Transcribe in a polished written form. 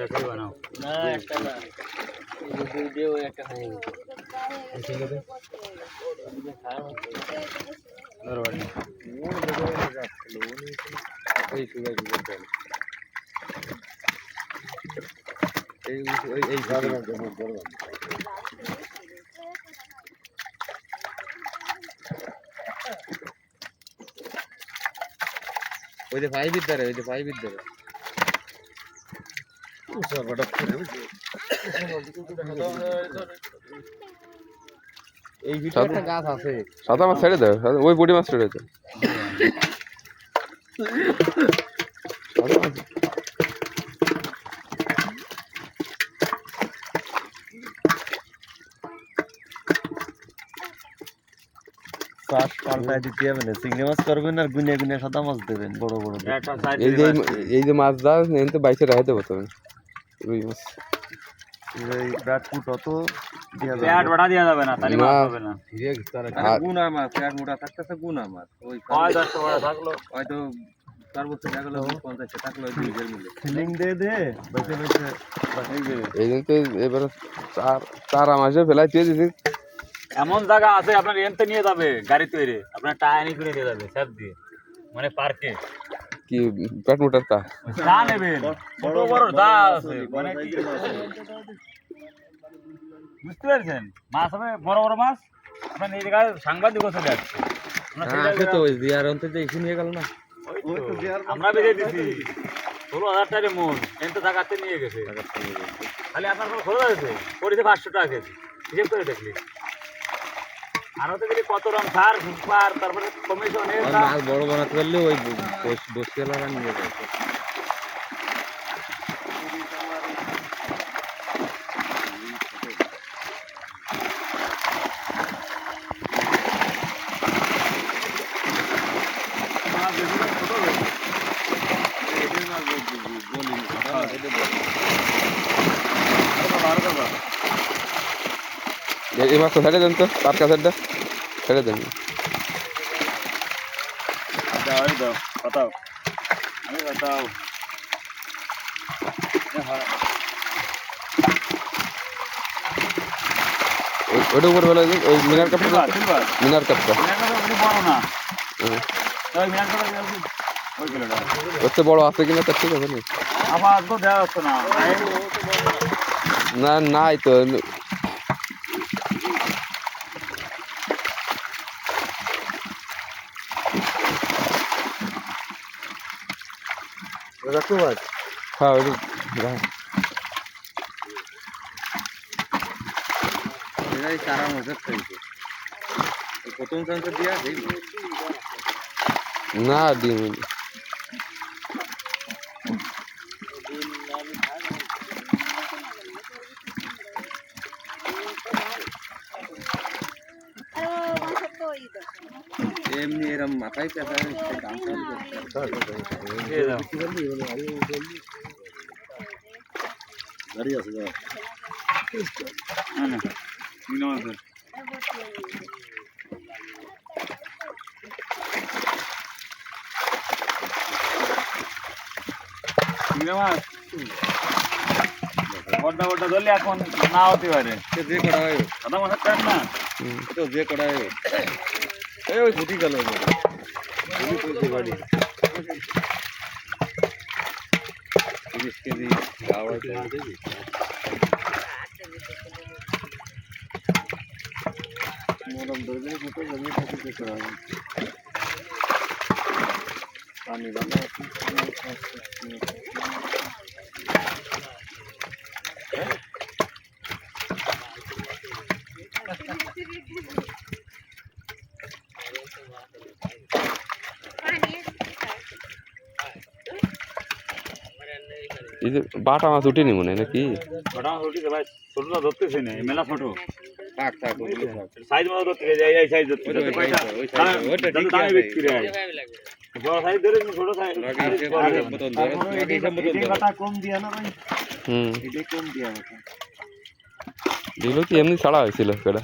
একটাই বানাও না একটা না এই ভিডিও একটা হয়ে গেছে ঠিক আছে ধরো বাড়ি মন বদলে যাচ্ছিল উনি এই সুগার সুগার চল এই এই গাড়ি দেবো বলবো ওই যে পাইপ ধরে ওই যে পাইপ ধরে সবটা করে এই ভিতরে একটা গাছ আছে সাদা মাছ ছেড়ে দাও ওই বডি মাছ ছেড়ে দাও সাদা মাছ শ্বাস পাল্টায় দিতে হবে না চিংড়ি মাছ করবেন আর গুনে গুনে সাদা মাছ দেবেন বড় বড় একটা সাইড এই যে মাছ দাও নেন তো বাইসে রাখতে দেবো তবে রুই মাছ এই ব্যাট ফুট অত দিয়া পেট বড়া দেয়া যাবে না তাহলে মাছ হবে না ধীরে তারা গুনা মাছ পেট মোটা থাকতেছে গুনা মাছ ওই হয় 10 বড়া থাকলো হয়তো সর্বোচ্চ টাকা লাগলো 50 টাকা লাগলো 2000 মিলে ফিলিং দে দে বসে বসে এই দিন তো এবারে চার মাসে ফেলাই দিয়ে দিছি এমন জায়গা আছে আপনার এনতে নিয়ে যাবে গাড়ি তৈরি আপনার টায়ানি করে নিয়ে যাবে স্যার দিয়ে মানে পার্কে কি পেট মোটার তা যা নেবেন বড় বড় যা আছে মানে কি বুঝতে পারছেন মাছ হবে বড় বড় মাছ আপনার এই জায়গায় সাংবাদিকও চলে আসছে আছে তো ওই জিয়ার অন্তে যে এখানে নিয়ে গেল না আমরা বেরিয়ে দিছি 16,000 টাকা মন এনতে জায়গাতে নিয়ে গেছে খালি আপনার কোনো খরচ আছে পড়েছে 500 টাকা কেজি হিসেব করে দেখলি আর হতে গেলে কত রং সার সুপার তারপরে কমিশন মাছ বড় বানাতে পারলে ওই বসিয়ালারা নিয়ে যায় এই মাছটা ছেড়ে দেন তো তার কাছেরটা ছেড়ে দেন बताओ আমি बताओ ওটা উপর বেলা ওই মিনার কাপটা মিনার কাপটা বড় না ওই মিনার কাপটা ওই কিলোটা ওতে বড় আছে কিনা তার ঠিক আছে না আবার তো দেওয়া হচ্ছে না না নাই তো রাখো মাছ হ্যাঁ ওই এরাই চারা মাছের খাইছে প্রথম চান্স দিয়া দেই না ডিম এমনি এরম মাথায় পেঁচা দাম গাড়ি আছে বড়টা বড়টা ধরলে এখন না হতে পারে যে করা হয় সাদা মাছের টাইম না তো যে করা হয় এই ওই ফুটি গেল বাড়ি 30 কেজি গাওয়া মোরম ধরে মতো জমি থাকে করা হয় পানি বানা এই যে বাটা মাছ উঠেনি মনে হয় নাকি বাটা মাছ উঠেছে ভাই ছোটটা ধরতেছে না মেলা ছোট থাক থাক সাইজ মতো ধরতে এই সাইজ ধরতে ওইটা ঠিক আছে বিক্রি হয় বড় সাইজ ধরে ছোট সাইজ কম দিয়া না ভাই এটা কম দিয়া না এগুলো কি এমনি ছাড়া হয়েছিল সেটা